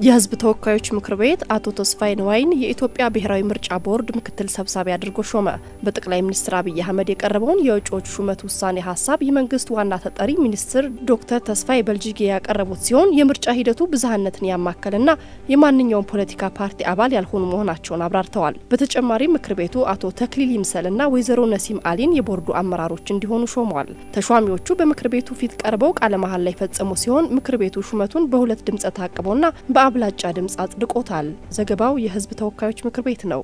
የህዝብ ተወካዮች ምክር ቤት አቶ ተስፋዬ ነዋይን የኢትዮጵያ ብሔራዊ ምርጫ ቦርድ ምክትል ሰብሳቢ አድርጎ ሾመ። በጠቅላይ ሚኒስትር አብይ አህመድ የቀረበውን የእጩዎች ሹመት ውሳኔ ሐሳብ የመንግስት ዋና ተጠሪ ሚኒስትር ዶክተር ተስፋዬ በልጅጌ ያቀረቡት ሲሆን የምርጫ ሂደቱ ብዝሃነትን ያማከለና የማንኛውም ፖለቲካ ፓርቲ አባል ያልሆኑ መሆናቸውን አብራርተዋል። በተጨማሪም ምክር ቤቱ አቶ ተክሊል ይምሰልና ወይዘሮ ነሲም አሊን የቦርዱ አመራሮች እንዲሆኑ ሾመዋል። ተሿሚዎቹ በምክር ቤቱ ፊት ቀርበው ቃለ መሐላ ላይ ፈጸሙ ሲሆን ምክር ቤቱ ሹመቱን በሁለት ድምጽ ታቅቦና በአብላጫ ድምጽ አጽድቆታል። ዘገባው የህዝብ ተወካዮች ምክር ቤት ነው።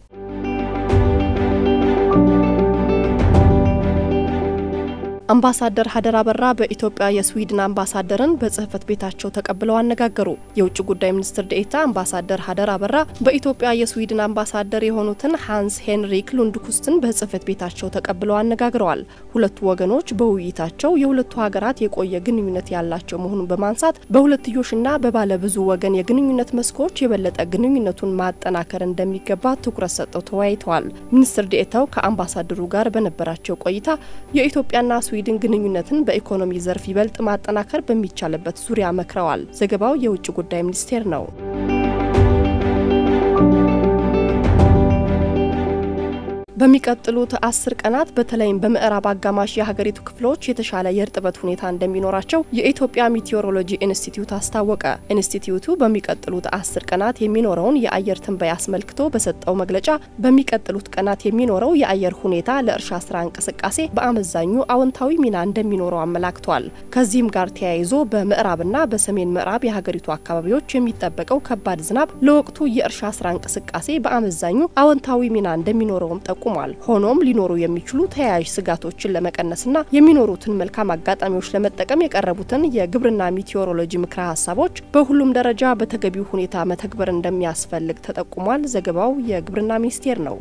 አምባሳደር ሀደራ በራ በኢትዮጵያ የስዊድን አምባሳደርን በጽህፈት ቤታቸው ተቀብለው አነጋገሩ። የውጭ ጉዳይ ሚኒስትር ዴኤታ አምባሳደር ሀደራ በራ በኢትዮጵያ የስዊድን አምባሳደር የሆኑትን ሃንስ ሄንሪክ ሉንድኩስትን በጽህፈት ቤታቸው ተቀብለው አነጋግረዋል። ሁለቱ ወገኖች በውይይታቸው የሁለቱ ሀገራት የቆየ ግንኙነት ያላቸው መሆኑን በማንሳት በሁለትዮሽና በባለብዙ ወገን የግንኙነት መስኮች የበለጠ ግንኙነቱን ማጠናከር እንደሚገባ ትኩረት ሰጥተው ተወያይተዋል። ሚኒስትር ዴኤታው ከአምባሳደሩ ጋር በነበራቸው ቆይታ የኢትዮጵያና ስዊድን ግንኙነትን በኢኮኖሚ ዘርፍ ይበልጥ ማጠናከር በሚቻልበት ዙሪያ መክረዋል። ዘገባው የውጭ ጉዳይ ሚኒስቴር ነው። በሚቀጥሉት 10 ቀናት በተለይም በምዕራብ አጋማሽ የሀገሪቱ ክፍሎች የተሻለ የእርጥበት ሁኔታ እንደሚኖራቸው የኢትዮጵያ ሚቲዮሮሎጂ ኢንስቲትዩት አስታወቀ። ኢንስቲትዩቱ በሚቀጥሉት 10 ቀናት የሚኖረውን የአየር ትንበያ አስመልክቶ በሰጠው መግለጫ በሚቀጥሉት ቀናት የሚኖረው የአየር ሁኔታ ለእርሻ ስራ እንቅስቃሴ በአመዛኙ አዎንታዊ ሚና እንደሚኖረው አመላክቷል። ከዚህም ጋር ተያይዞ በምዕራብና በሰሜን ምዕራብ የሀገሪቱ አካባቢዎች የሚጠበቀው ከባድ ዝናብ ለወቅቱ የእርሻ ስራ እንቅስቃሴ በአመዛኙ አዎንታዊ ሚና እንደሚኖረውም ጠቁሟል። ሆኖም ሊኖሩ የሚችሉ ተያያዥ ስጋቶችን ለመቀነስና የሚኖሩትን መልካም አጋጣሚዎች ለመጠቀም የቀረቡትን የግብርና ሚቲዮሮሎጂ ምክረ ሐሳቦች በሁሉም ደረጃ በተገቢው ሁኔታ መተግበር እንደሚያስፈልግ ተጠቁሟል። ዘገባው የግብርና ሚኒስቴር ነው።